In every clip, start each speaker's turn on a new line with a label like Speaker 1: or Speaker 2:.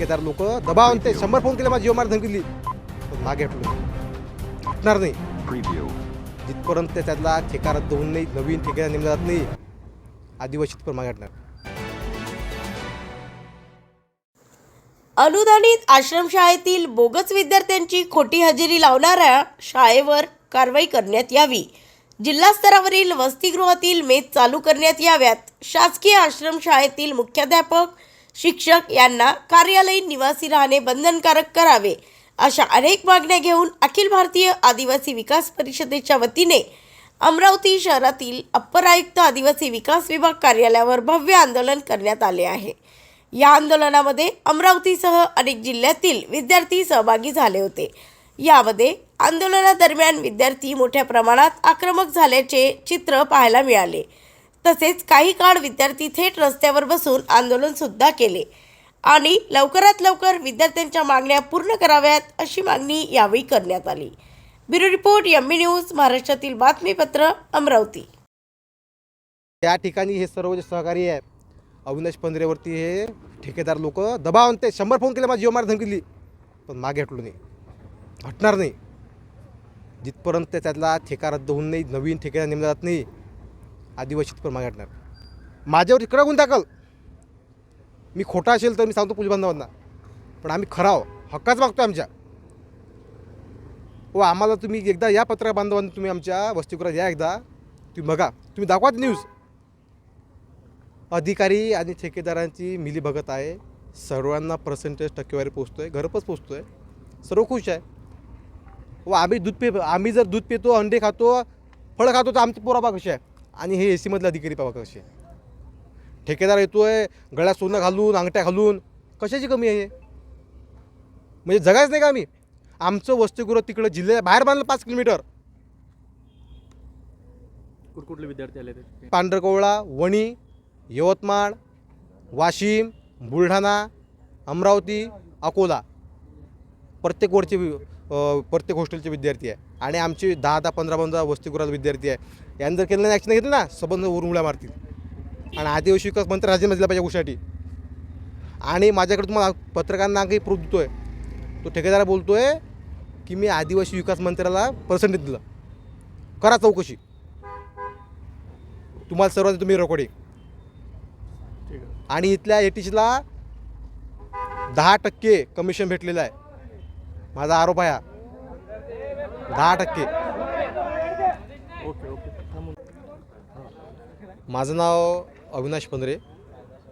Speaker 1: ठेकेदार लोक दबाव आणते 100 फोन केले माझी जीव मार धमकी दिली पण मागे हटणार नाही जिथपर्यंत त्यातला ठेका रद्द होऊन नाही नवीन ठेकेदार नेमला जात नाही आदिवासी पण मागे हटणार.
Speaker 2: अनुदानित आश्रमशाळेतील बोगस विद्यार्थ्यांची खोटी हजेरी लावणाऱ्या शाळेवर कारवाई करण्यात यावी. जिल्हा स्तरावरील वसतिगृहातील मेस चालू करण्यात याव्यात. शासकीय आश्रमशाळेतील मुख्याध्यापक शिक्षक यांना कार्यालयीन निवासी राहणे बंधनकारक करावे अशा अनेक मागण्या घेऊन अखिल भारतीय आदिवासी विकास परिषदेच्या वतीने अमरावती शहरातील अप्पर आयुक्त आदिवासी विकास विभाग कार्यालयावर भव्य आंदोलन करण्यात आले आहे. या आंदोलनामध्ये अमरावतीसह अनेक जिल्ह्यातील विद्यार्थी सहभागी झाले होते. यामध्ये आंदोलनादरम्यान विद्यार्थी मोठ्या प्रमाणात आक्रमक झाल्याचे चित्र पाहायला मिळाले. तसेच काही काळ विद्यार्थी थेट रस्त्यावर बसून आंदोलन सुद्धा केले आणि लवकरात लवकर विद्यार्थ्यांच्या मागण्या पूर्ण कराव्यात अशी मागणी यावेळी करण्यात आली. ब्युरो रिपोर्ट एमबी न्यूज महाराष्ट्रातील बातमीपत्र अमरावती.
Speaker 1: या ठिकाणी हे सर्व जे सहकारी आहे अविनाश पंधरेवरती हे ठेकेदार लोक दबाव आणते 100 फोन केले माझी जीव मार धमकी दिली पण मागे हटणार नाही जिथपर्यंत त्यातला ठेका रद्द होऊन नाही नवीन ठेकेदार नेमला जात नाही आदिवासी पण मागे हटणार. माझ्यावर इकडं गुन्हा दाखल मी खोटा असेल तर मी सांगतो पोलीस बांधवांना पण आम्ही खरा हक्काच मागतो आमच्या व आम्हाला तुम्ही एकदा या पत्रकार बांधवांना तुम्ही आमच्या वसतिगृहात या एकदा तुम्ही बघा तुम्ही दाखवा न्यूज. अधिकारी आणि ठेकेदारांची मिलीभगत आहे. सर्वांना पर्सेंटेज टक्केवारी पोचतोय घरपोच पोचतोय सर्व खुश आहे. व आम्ही जर दूध पितो अंडे खातो फळं खातो तर आमची पोरा कशी आहे आणि हे AC मधले अधिकारी पाहा कसे ठेकेदार येतोय गळ्यात सोनं घालून अंगठ्या घालून कशाची कमी आहे म्हणजे जगायच नाही का आम्ही. आमचं वसतिगृह तिकडं जिल्ह्याच्या बाहेर बांधलं 5 किलोमीटर.
Speaker 3: कुठले विद्यार्थी आले ते
Speaker 1: पांढरकवळा वणी यवतमाळ वाशिम बुलढाणा अमरावती अकोला प्रत्येक प्रत्येक हॉस्टेलचे विद्यार्थी आहे आणि आमचे 10 15 वसतिगृहात विद्यार्थी आहे. यांनी जर केलं नाही ॲक्शन घेतलं ना संबंध वरून उड्या मारतील आणि आदिवासी विकास मंत्री राजीनामा दिला पाहिजे गोष्टीसाठी. आणि माझ्याकडे तुम्हाला पत्रकारांना काही प्रूफ देतो आहे तो ठेकेदार बोलतो आहे की मी आदिवासी विकास मंत्र्याला पर्सेंटेज दिलं करा चौकशी तुम्हाला सर्वांनी तुम्ही रेकॉर्डिंग आणि इथल्या ATCला 10% कमिशन भेटलेलं आहे. माझा आरोप आहे 10%. माझं नाव अविनाश पंधरे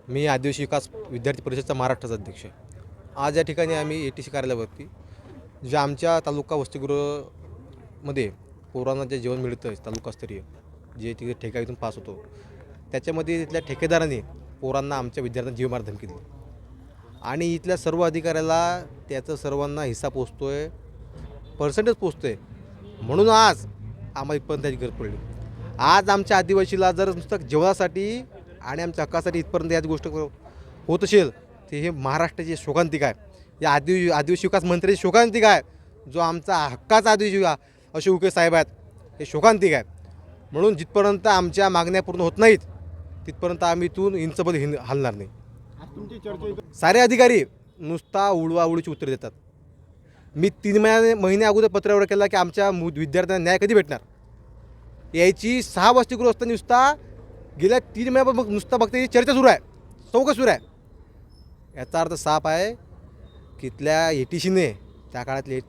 Speaker 1: मी आदिवासी विकास विद्यार्थी परिषदेचा महाराष्ट्राचा अध्यक्ष आहे. आज या ठिकाणी आम्ही ATC कार्यालयावरती जे आमच्या तालुका वसतिगृहामध्ये पोरांना जे जेवण मिळतं तालुकास्तरीय जे तिथे ठेका इथून पास होतो त्याच्यामध्ये इथल्या ठेकेदाराने पोरांना आमच्या विद्यार्थ्यांना जीवमार धमकी दिली आणि इथल्या सर्व अधिकाऱ्याला त्याचं सर्वांना हिस्सा पोचतो आहे पर्सेंटेज पोचतो आहे म्हणून आज आम्हाला इथपर्यंत त्याची गरज पडली. आज आमच्या आदिवासीला जर नुसतं जेवणासाठी आणि आमच्या हक्कासाठी इथपर्यंत याची गोष्ट होत असेल तर हे महाराष्ट्राची शोकांतिका आहे. या आदिवासी विकास मंत्र्याची शोकांतिका आहे. जो आमचा हक्काचा आदिवासी असे उके साहेब आहेत हे शोकांतिका आहे. म्हणून जिथपर्यंत आमच्या मागण्या पूर्ण होत नाहीत तिथपर्यंत आम्ही इथून इंचभर हलणार नाही. सारे अधिकारी नुसता उडवाउडीची उत्तर देतात. मी 3 महिने अगोदर पत्रावर केला की आमच्या विद्यार्थ्यांना न्याय कधी भेटणार याची 6 वसतिगृह असताना नुसता गेल्या 3 महिन्यापासून नुसता फक्त चर्चा सुरू आहे चौकशी सुरू आहे. याचा अर्थ साफ आहे की इथल्या ATCने त्या काळातले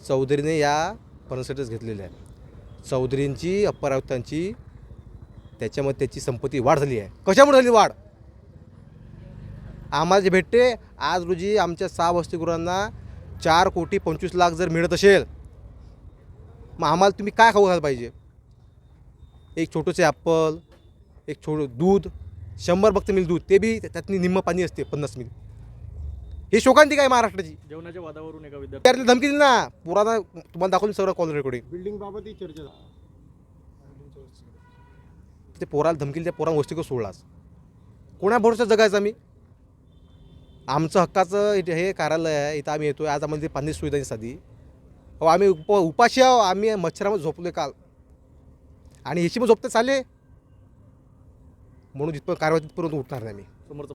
Speaker 1: चौधरीने या पर्सेंटेज घेतलेले आहे. चौधरींची अप्पर आयुक्तांची त्याच्यामध्ये त्याची संपत्ती वाढ झाली आहे. कशामुळे झाली वाढ आम्हाला जे भेटते आज रोजी आमच्या 6 वसतिगृहांना 4,25,00,000 जर मिळत असेल मग आम्हाला तुम्ही काय खाऊ घालायला पाहिजे. एक छोटंसे ॲपल एक दूध 100 फक्त मिल दूध ते बी त्यात निम्म पाणी असते 50 मिल. हे शोकांतिका आहे महाराष्ट्राची.
Speaker 3: जेवणाच्या वादावरून एका
Speaker 1: विद्यार्थी धमकी दिली ना पुराणा तुम्हाला दाखवली सर्व कॉल रेकॉर्डिंग
Speaker 4: बिल्डिंग बाबतही चर्चा
Speaker 1: ते पोराला धमकीला त्या पोरांना गोष्टी सोडलाच कोणा भरोसा जगायचं आम्ही. आमचं हक्काचं हे कार्यालय आहे इथं आम्ही येतो आज आम्हाला पाणी सुविधा साधी आम्ही उपाशी आहो. आम्ही मच्छरामध्ये झोपलो काल आणि ह्याची मग झोपते चाले म्हणून जिथपर्यंत कारवाई तिथपर्यंत उठणार नाही आम्ही.
Speaker 3: समोरचं